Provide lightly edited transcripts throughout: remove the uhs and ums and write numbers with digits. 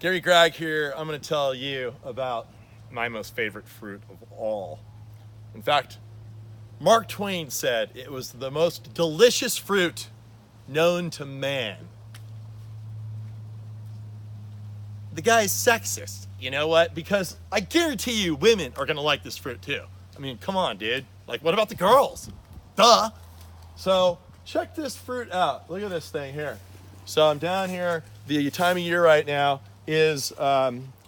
Gary Gragg here. I'm going to tell you about my most favorite fruit of all. In fact, Mark Twain said it was the most delicious fruit known to man. The guy's sexist. You know what? Because I guarantee you women are going to like this fruit too. I mean, come on, dude. Like, what about the girls? Duh. So, check this fruit out. Look at this thing here. So, I'm down here. The time of year right now is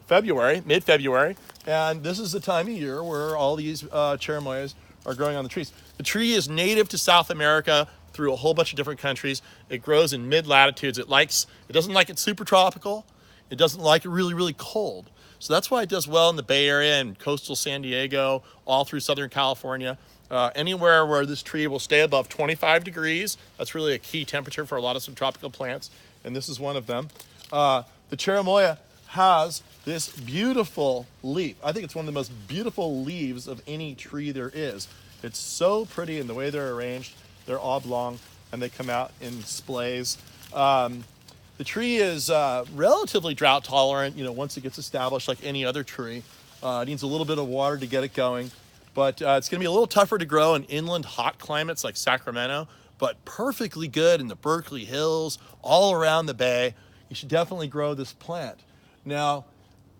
February, mid-February. And this is the time of year where all these cherimoyas are growing on the trees. The tree is native to South America through a whole bunch of different countries. It grows in mid-latitudes. It doesn't like it super tropical. It doesn't like it really, really cold. So that's why it does well in the Bay Area and coastal San Diego, all through Southern California. Anywhere where this tree will stay above 25 degrees. That's really a key temperature for a lot of subtropical plants, and this is one of them. The cherimoya has this beautiful leaf. I think it's one of the most beautiful leaves of any tree there is. It's so pretty in the way they're arranged. They're oblong, and they come out in splays. The tree is relatively drought tolerant, once it gets established like any other tree. It needs a little bit of water to get it going. But it's going to be a little tougher to grow in inland hot climates like Sacramento, but perfectly good in the Berkeley Hills, all around the bay. You should definitely grow this plant. Now,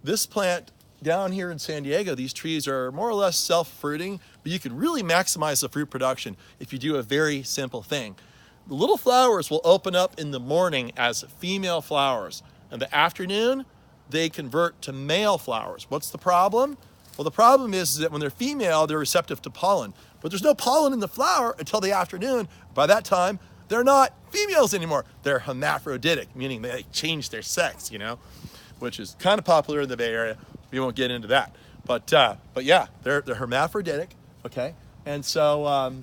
this plant down here in San Diego, these trees are more or less self-fruiting, but you can really maximize the fruit production if you do a very simple thing. The little flowers will open up in the morning as female flowers. In the afternoon, they convert to male flowers. What's the problem? Well, the problem is that when they're female, they're receptive to pollen. But there's no pollen in the flower until the afternoon. By that time, they're not females anymore. They're hermaphroditic, meaning they change their sex, which is kind of popular in the Bay Area. We won't get into that. But yeah, they're hermaphroditic, okay? And so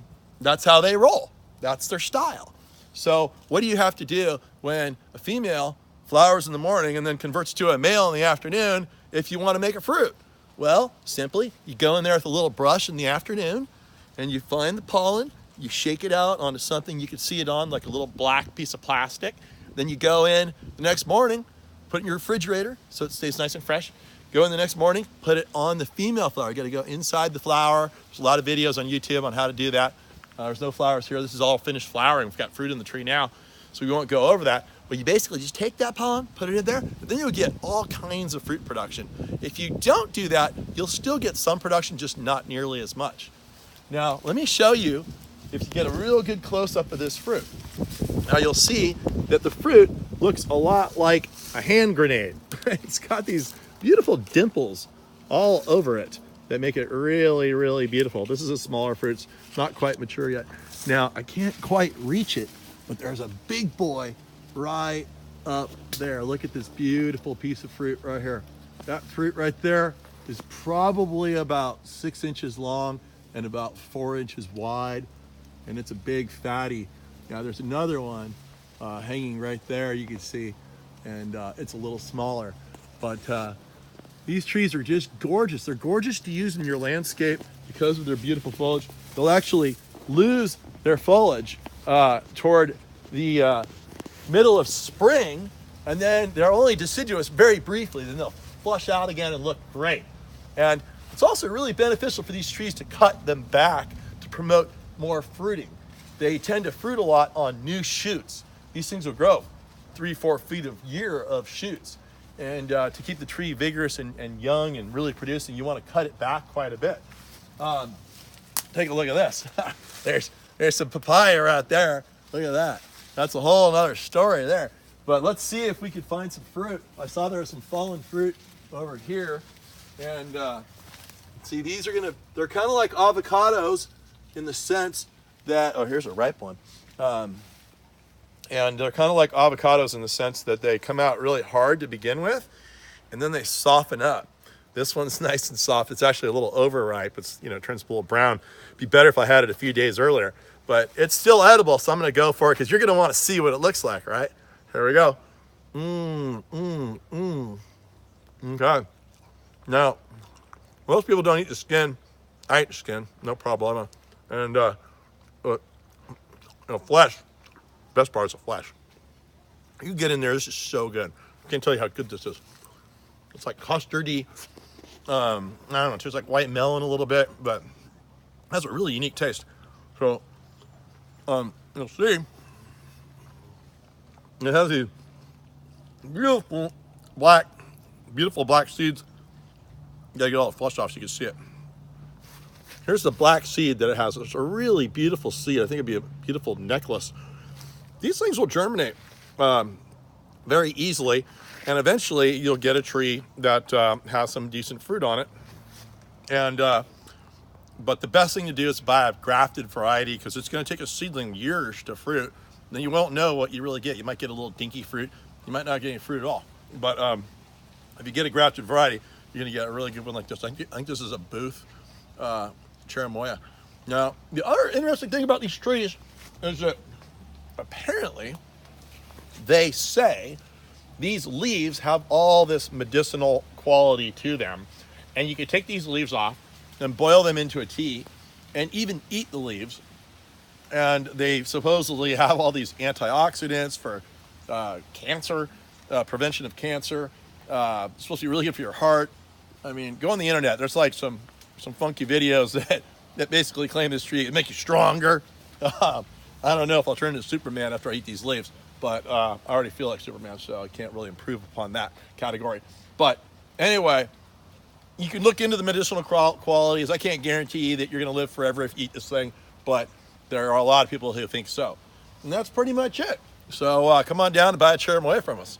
that's how they roll. That's their style. So what do you have to do when a female flowers in the morning and then converts to a male in the afternoon if you want to make a fruit? Well, simply, you go in there with a little brush in the afternoon and you find the pollen, you shake it out onto something you can see it on, like a little black piece of plastic. Then you go in the next morning, put it in your refrigerator so it stays nice and fresh. Go in the next morning, put it on the female flower. You got to go inside the flower. There's a lot of videos on YouTube on how to do that. There's no flowers here. This is all finished flowering. We've got fruit in the tree now, so we won't go over that. But you basically just take that pollen, put it in there, and then you'll get all kinds of fruit production. If you don't do that, you'll still get some production, just not nearly as much. Now, let me show you if you get a real good close-up of this fruit. Now, you'll see that the fruit looks a lot like a hand grenade. It's got these beautiful dimples all over it that make it really, really beautiful. This is a smaller fruit. It's not quite mature yet. Now, I can't quite reach it, but there's a big boy right up there. Look at this beautiful piece of fruit right here. That fruit right there is probably about 6 inches long and about 4 inches wide, and it's a big fatty. Now there's another one hanging right there, you can see, and it's a little smaller. But these trees are just gorgeous. They're gorgeous to use in your landscape because of their beautiful foliage. They'll actually lose their foliage toward the middle of spring, and then they're only deciduous very briefly. Then they'll flush out again and look great. And it's also really beneficial for these trees to cut them back to promote more fruiting. They tend to fruit a lot on new shoots. These things will grow 3-4 feet a year of shoots. And to keep the tree vigorous and young and really producing, you want to cut it back quite a bit. Take a look at this. There's some papaya right there. Look at that. That's a whole other story there. But let's see if we could find some fruit. I saw there was some fallen fruit over here. And see, they're kind of like avocados in the sense that, oh, here's a ripe one. And they're kind of like avocados in the sense that they come out really hard to begin with, and then they soften up. This one's nice and soft. It's actually a little overripe. It's, it turns a little brown. It'd be better if I had it a few days earlier, but it's still edible, so I'm going to go for it because you're going to want to see what it looks like, right? Here we go. Okay. Now, most people don't eat the skin. I eat the skin, no problema. And, flesh. Best part is the flesh. You get in there, this is so good. Can't tell you how good this is. It's like custardy. I don't know, it tastes like white melon a little bit, but it has a really unique taste. So, you'll see, it has these beautiful black seeds. You gotta get all the flesh off so you can see it. Here's the black seed that it has. It's a really beautiful seed. I think it'd be a beautiful necklace. These things will germinate very easily, and eventually you'll get a tree that has some decent fruit on it. And but the best thing to do is buy a grafted variety, because it's going to take a seedling years to fruit. Then you won't know what you really get. You might get a little dinky fruit. You might not get any fruit at all. But if you get a grafted variety, you're going to get a really good one like this. I think this is a Booth Cherimoya. Now, the other interesting thing about these trees is that apparently they say these leaves have all this medicinal quality to them, and you can take these leaves off and boil them into a tea and even eat the leaves, and they supposedly have all these antioxidants for cancer, prevention of cancer. It's supposed to be really good for your heart. I mean, go on the internet, there's like some funky videos that basically claim this tree can make you stronger. I don't know if I'll turn into Superman after I eat these leaves, but I already feel like Superman, so I can't really improve upon that category. But anyway, you can look into the medicinal qualities. I can't guarantee you that you're going to live forever if you eat this thing, but there are a lot of people who think so. And that's pretty much it. So come on down and buy a cherimoya from us.